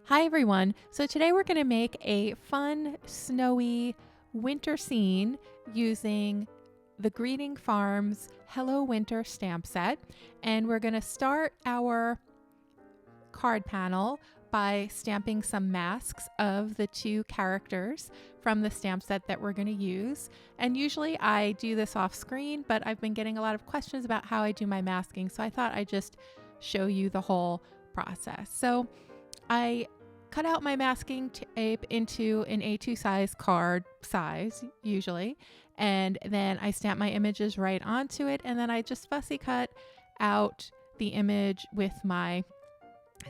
Hi everyone. So today we're going to make a fun, snowy winter scene using the Greeting Farms Hello Winter stamp set. And we're going to start our card panel by stamping some masks of the two characters from the stamp set that we're going to use. And usually I do this off screen, but I've been getting a lot of questions about how I do my masking. So I thought I'd just show you the whole process. So I cut out my masking tape into an A2 size card size usually, and then I stamp my images right onto it, and then I just fussy cut out the image with my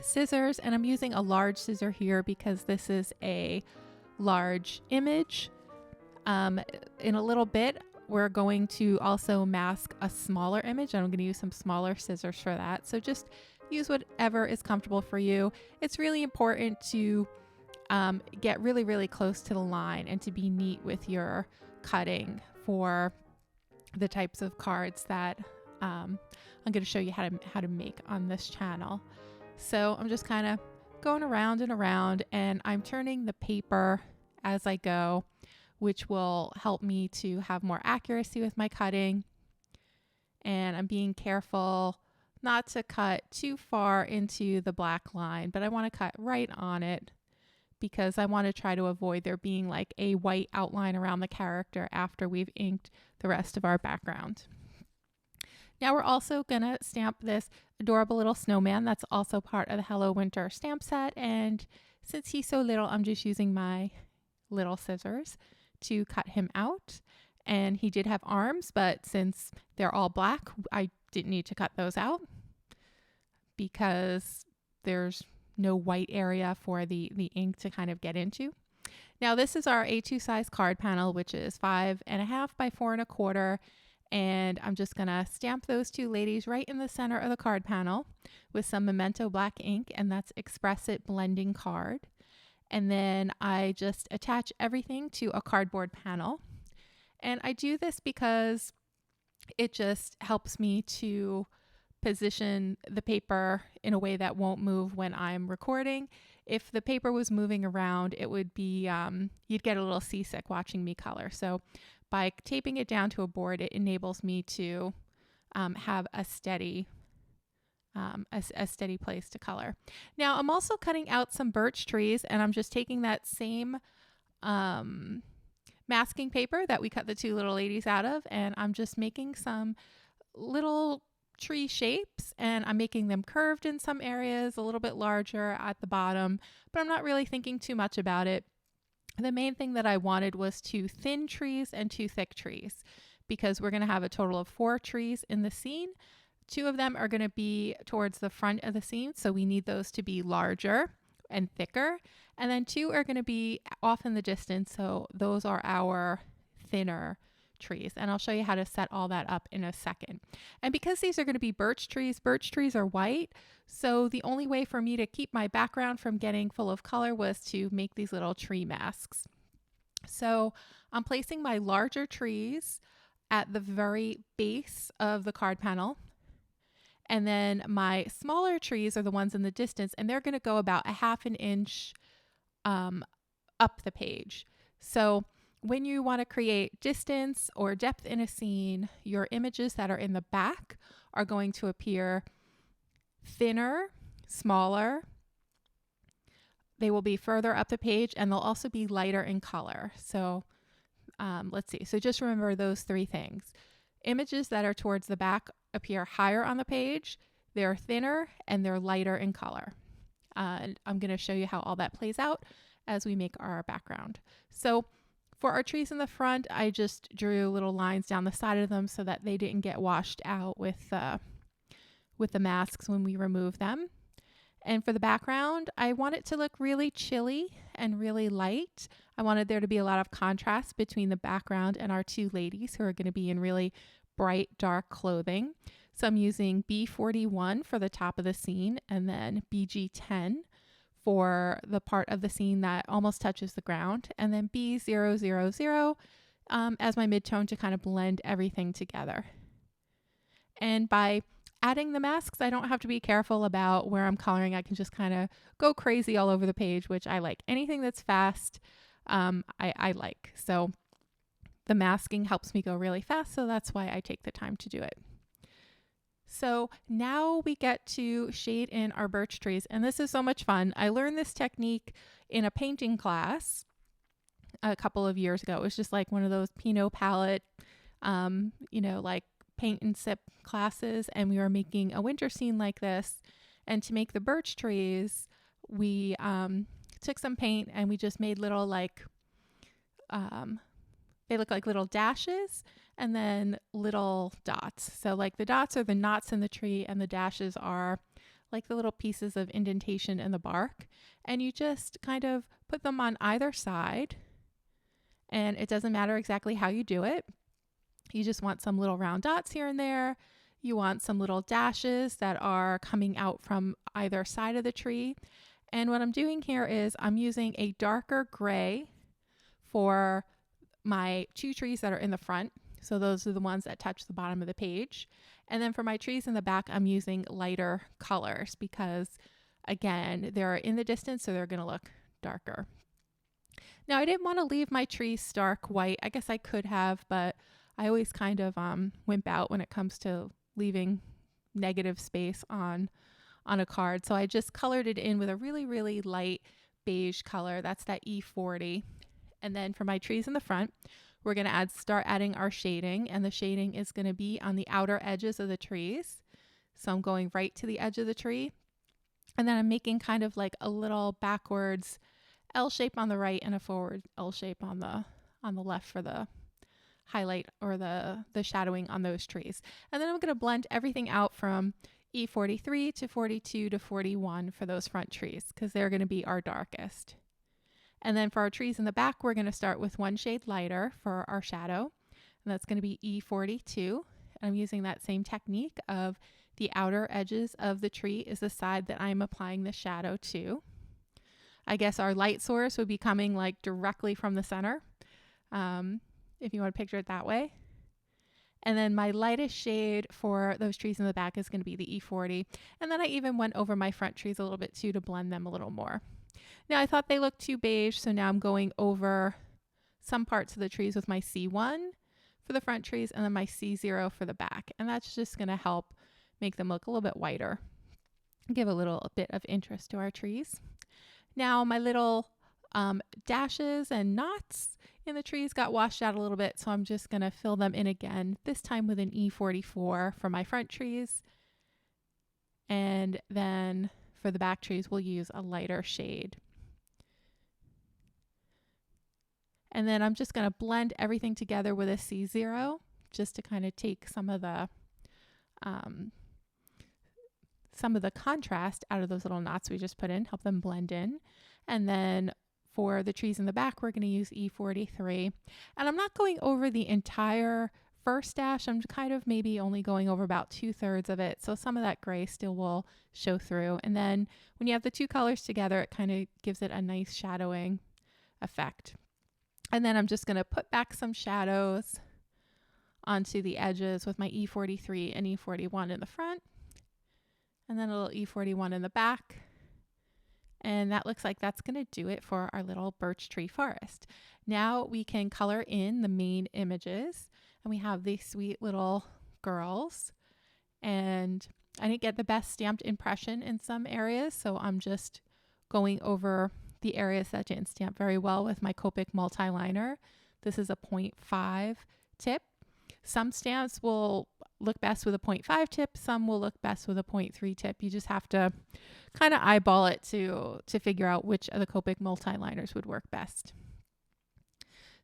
scissors. And I'm using a large scissor here because this is a large image. In a little bit we're going to also mask a smaller image, and I'm going to use some smaller scissors for that. So just use whatever is comfortable for you. It's really important to get really, really close to the line and to be neat with your cutting for the types of cards that I'm going to show you how to make on this channel. So I'm just kind of going around and around, and I'm turning the paper as I go, which will help me to have more accuracy with my cutting. And I'm being careful not to cut too far into the black line, but I want to cut right on it because I want to try to avoid there being like a white outline around the character after we've inked the rest of our background. Now we're also going to stamp this adorable little snowman that's also part of the Hello Winter stamp set, and since he's so little, I'm just using my little scissors to cut him out. And he did have arms, but since they're all black, I didn't need to cut those out because there's no white area for the ink to kind of get into. Now this is our A2 size card panel, which is 5.5 by 4.25. And I'm just gonna stamp those two ladies right in the center of the card panel with some Memento black ink, and that's Express It blending card. And then I just attach everything to a cardboard panel. And I do this because it just helps me to position the paper in a way that won't move when I'm recording. If the paper was moving around, it would be, you'd get a little seasick watching me color. So by taping it down to a board, it enables me to have a steady place to color. Now I'm also cutting out some birch trees, and I'm just taking that same masking paper that we cut the two little ladies out of, and I'm just making some little tree shapes, and I'm making them curved in some areas, a little bit larger at the bottom, but I'm not really thinking too much about it. The main thing that I wanted was 2 thin trees and 2 thick trees, because we're going to have a total of 4 trees in the scene. 2 of them are going to be towards the front of the scene, so we need those to be larger and thicker. And then 2 are going to be off in the distance, so those are our thinner trees. And I'll show you how to set all that up in a second. And because these are going to be birch trees are white, so the only way for me to keep my background from getting full of color was to make these little tree masks. So I'm placing my larger trees at the very base of the card panel. And then my smaller trees are the ones in the distance, and they're going to go about a half an inch up the page. So when you want to create distance or depth in a scene, your images that are in the back are going to appear thinner, smaller. They will be further up the page, and they'll also be lighter in color. So let's see. So just remember those 3 things. Images that are towards the back appear higher on the page, they're thinner, and they're lighter in color. And I'm going to show you how all that plays out as we make our background. So for our trees in the front, I just drew little lines down the side of them so that they didn't get washed out with the masks when we remove them. And for the background, I want it to look really chilly and really light. I wanted there to be a lot of contrast between the background and our 2 ladies who are going to be in really bright, dark clothing. So I'm using B41 for the top of the scene, and then BG10 for the part of the scene that almost touches the ground, and then B000 as my midtone to kind of blend everything together. And by adding the masks, I don't have to be careful about where I'm coloring. I can just kind of go crazy all over the page, which I like. Anything that's fast, I like. So the masking helps me go really fast, so that's why I take the time to do it. So now we get to shade in our birch trees, and this is so much fun. I learned this technique in a painting class a couple of years ago. It was just like one of those Pinot palette, like paint and sip classes, and we were making a winter scene like this. And to make the birch trees, we took some paint and we just made little they look like little dashes and then little dots. So like the dots are the knots in the tree and the dashes are like the little pieces of indentation in the bark. And you just kind of put them on either side, and it doesn't matter exactly how you do it. You just want some little round dots here and there. You want some little dashes that are coming out from either side of the tree. And what I'm doing here is I'm using a darker gray for my 2 trees that are in the front. So those are the ones that touch the bottom of the page. And then for my trees in the back, I'm using lighter colors because, again, they're in the distance, so they're going to look darker. Now, I didn't want to leave my trees stark white. I guess I could have, but I always kind of wimp out when it comes to leaving negative space on a card. So I just colored it in with a really, really light beige color. That's that E40. And then for my trees in the front, we're going to start adding our shading, and the shading is going to be on the outer edges of the trees. So I'm going right to the edge of the tree, and then I'm making kind of like a little backwards L shape on the right and a forward L shape on the left for the highlight or the shadowing on those trees. And then I'm going to blend everything out from E43 to 42 to 41 for those front trees because they're going to be our darkest. And then for our trees in the back, we're going to start with 1 shade lighter for our shadow, and that's going to be E42. I'm using that same technique of the outer edges of the tree is the side that I'm applying the shadow to. I guess our light source would be coming like directly from the center, if you want to picture it that way. And then my lightest shade for those trees in the back is going to be the E40. And then I even went over my front trees a little bit too to blend them a little more. Now I thought they looked too beige, so now I'm going over some parts of the trees with my C1 for the front trees and then my C0 for the back. And that's just going to help make them look a little bit whiter, give a little bit of interest to our trees. Now my little dashes and knots in the trees got washed out a little bit, so I'm just going to fill them in again, this time with an E44 for my front trees. And then for the back trees, we'll use a lighter shade. And then I'm just going to blend everything together with a C0 just to kind of take some of the contrast out of those little knots we just put in, help them blend in. And then for the trees in the back, we're going to use E43. And I'm not going over the entire first dash. I'm kind of maybe only going over about 2/3 of it. So some of that gray still will show through. And then when you have the 2 colors together, it kind of gives it a nice shadowing effect. And then I'm just going to put back some shadows onto the edges with my E43 and E41 in the front. And then a little E41 in the back. And that looks like that's going to do it for our little birch tree forest. Now we can color in the main images. And we have these sweet little girls. And I didn't get the best stamped impression in some areas, so I'm just going over the areas that didn't stamp very well with my Copic multi-liner. This is a 0.5 tip. Some stamps will look best with a 0.5 tip. Some will look best with a 0.3 tip. You just have to kind of eyeball it to figure out which of the Copic multi-liners would work best.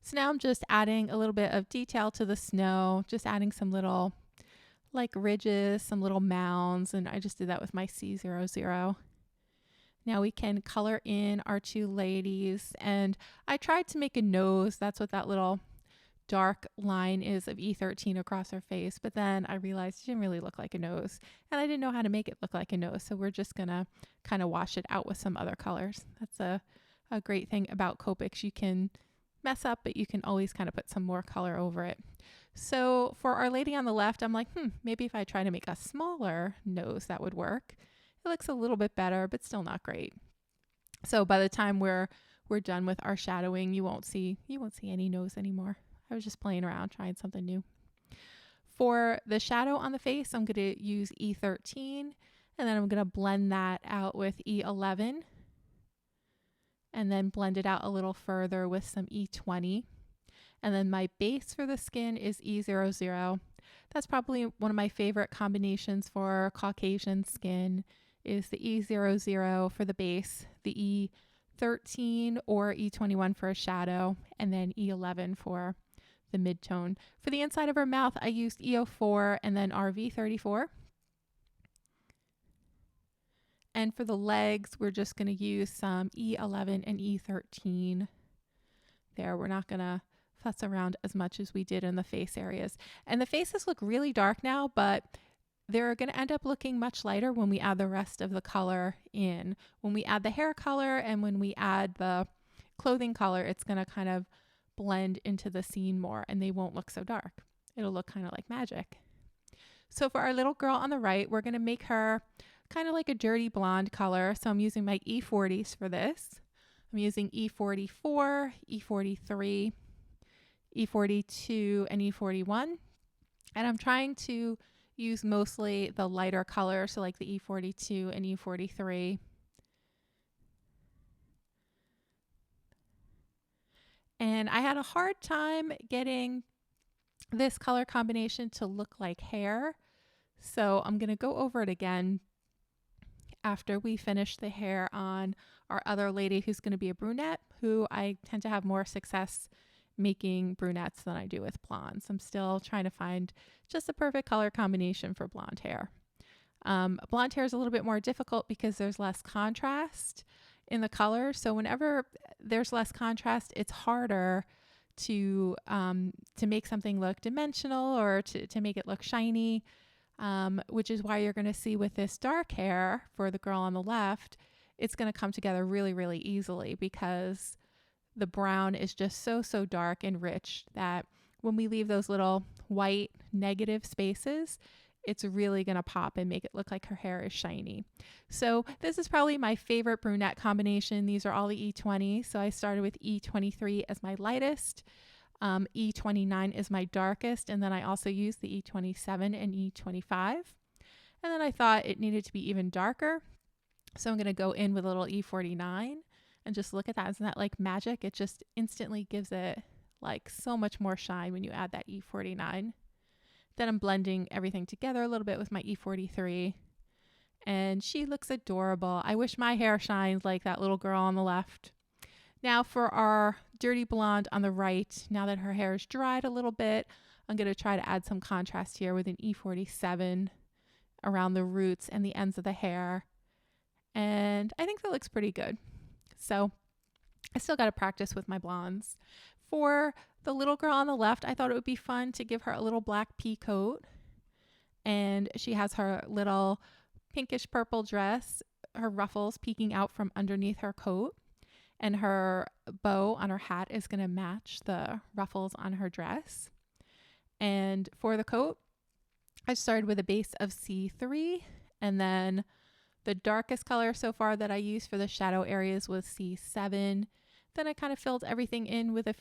So now I'm just adding a little bit of detail to the snow, just adding some little like ridges, some little mounds, and I just did that with my C00. Now we can color in our 2 ladies, and I tried to make a nose. That's what that little dark line is of E13 across her face, but then I realized it didn't really look like a nose, and I didn't know how to make it look like a nose, so we're just gonna kind of wash it out with some other colors. That's a great thing about Copics. You can mess up, but you can always kind of put some more color over it. So for our lady on the left, I'm like, maybe if I try to make a smaller nose, that would work. It looks a little bit better, but still not great. So by the time we're done with our shadowing, you won't see any nose anymore. I was just playing around, trying something new. For the shadow on the face, I'm going to use E13, and then I'm going to blend that out with E11, and then blend it out a little further with some E20. And then my base for the skin is E00. That's probably one of my favorite combinations for Caucasian skin, is the E00 for the base, the E13 or E21 for a shadow, and then E11 for the mid-tone. For the inside of her mouth, I used E04 and then RV34. And for the legs, we're just going to use some E11 and E13 there. We're not going to fuss around as much as we did in the face areas. And the faces look really dark now, but they're going to end up looking much lighter when we add the rest of the color in. When we add the hair color and when we add the clothing color, it's going to kind of blend into the scene more, and they won't look so dark. It'll look kind of like magic. So for our little girl on the right, we're going to make her kind of like a dirty blonde color. So I'm using my E40s for this. I'm using E44, E43, E42, and E41. And I'm trying to use mostly the lighter color, so like the E42 and E43. And I had a hard time getting this color combination to look like hair. So I'm going to go over it again after we finish the hair on our other lady who's going to be a brunette, who I tend to have more success making brunettes than I do with blondes. I'm still trying to find just the perfect color combination for blonde hair. Blonde hair is a little bit more difficult because there's less contrast in the color. So whenever there's less contrast, it's harder to make something look dimensional or to make it look shiny, which is why you're going to see with this dark hair for the girl on the left, it's going to come together really, really easily because the brown is just so dark and rich that when we leave those little white negative spaces, it's really going to pop and make it look like her hair is shiny. So this is probably my favorite brunette combination. These are all the E20s. So I started with E23 as my lightest. E29 is my darkest. And then I also used the E27 and E25. And then I thought it needed to be even darker. So I'm going to go in with a little E49 and just look at that. Isn't that like magic? It just instantly gives it like so much more shine when you add that E49. Then I'm blending everything together a little bit with my E43. And she looks adorable. I wish my hair shined like that little girl on the left. Now for our dirty blonde on the right, now that her hair is dried a little bit, I'm going to try to add some contrast here with an E47 around the roots and the ends of the hair. And I think that looks pretty good. So I still got to practice with my blondes. For the little girl on the left, I thought it would be fun to give her a little black pea coat. And she has her little pinkish purple dress, her ruffles peeking out from underneath her coat. And her bow on her hat is going to match the ruffles on her dress. And for the coat, I started with a base of C3, and then the darkest color so far that I used for the shadow areas was C7. Then I kind of filled everything in with a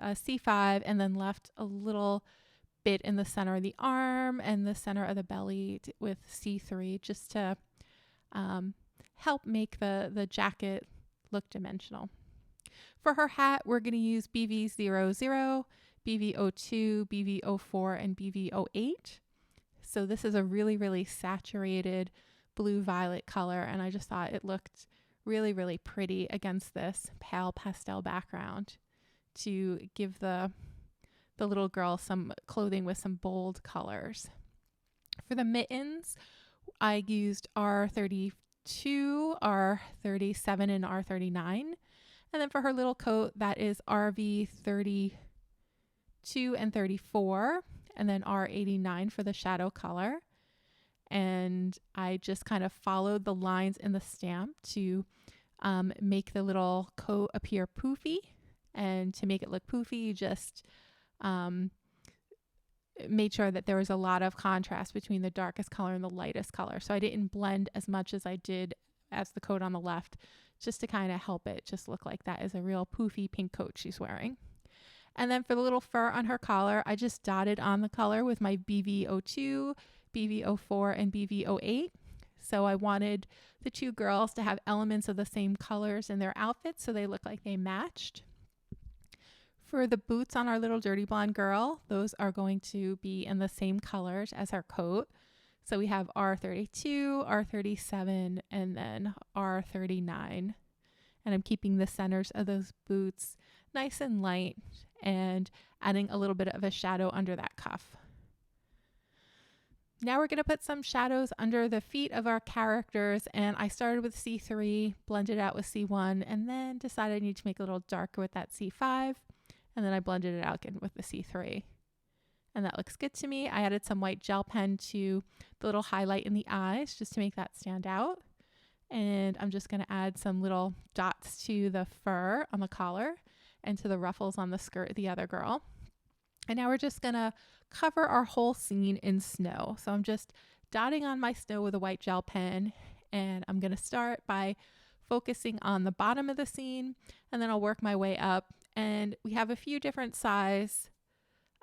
C5 and then left a little bit in the center of the arm and the center of the belly with C3 just to help make the jacket look dimensional. For her hat, we're going to use BV00, BV02, BV04, and BV08. So this is a really, really saturated blue-violet color, and I just thought it looked really, really pretty against this pale pastel background to give the little girl some clothing with some bold colors. For the mittens, I used R32, R37, and R39. And then for her little coat, that is RV32 and 34, and then R89 for the shadow color. And I just kind of followed the lines in the stamp to make the little coat appear poofy. And to make it look poofy, you just made sure that there was a lot of contrast between the darkest color and the lightest color. So I didn't blend as much as I did as the coat on the left, just to kind of help it just look like that is a real poofy pink coat she's wearing. And then for the little fur on her collar, I just dotted on the color with my BV02, BV04, and BV08. So I wanted the two girls to have elements of the same colors in their outfits so they look like they matched. For the boots on our little dirty blonde girl, those are going to be in the same colors as her coat. So we have R32, R37, and then R39. And I'm keeping the centers of those boots nice and light and adding a little bit of a shadow under that cuff. Now we're going to put some shadows under the feet of our characters, and I started with C3, blended out with C1, and then decided I need to make it a little darker with that C5, and then I blended it out again with the C3. And that looks good to me. I added some white gel pen to the little highlight in the eyes just to make that stand out. And I'm just going to add some little dots to the fur on the collar and to the ruffles on the skirt of the other girl. And now we're just going to cover our whole scene in snow. So I'm just dotting on my snow with a white gel pen, and I'm going to start by focusing on the bottom of the scene, and then I'll work my way up. And we have a few different sizes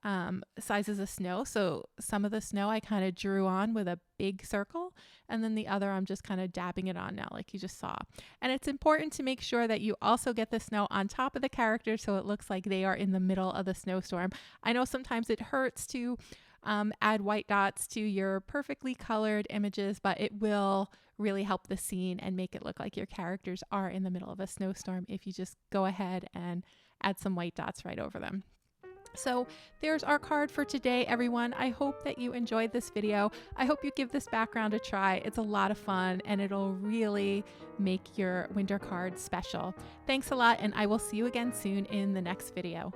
of snow. So some of the snow I kind of drew on with a big circle, and then the other I'm just kind of dabbing it on now, like you just saw. And it's important to make sure that you also get the snow on top of the character so it looks like they are in the middle of the snowstorm. I know sometimes it hurts to add white dots to your perfectly colored images, but it will really help the scene and make it look like your characters are in the middle of a snowstorm if you just go ahead and add some white dots right over them. So there's our card for today, everyone. I hope that you enjoyed this video. I hope you give this background a try. It's a lot of fun and it'll really make your winter card special. Thanks a lot, and I will see you again soon in the next video.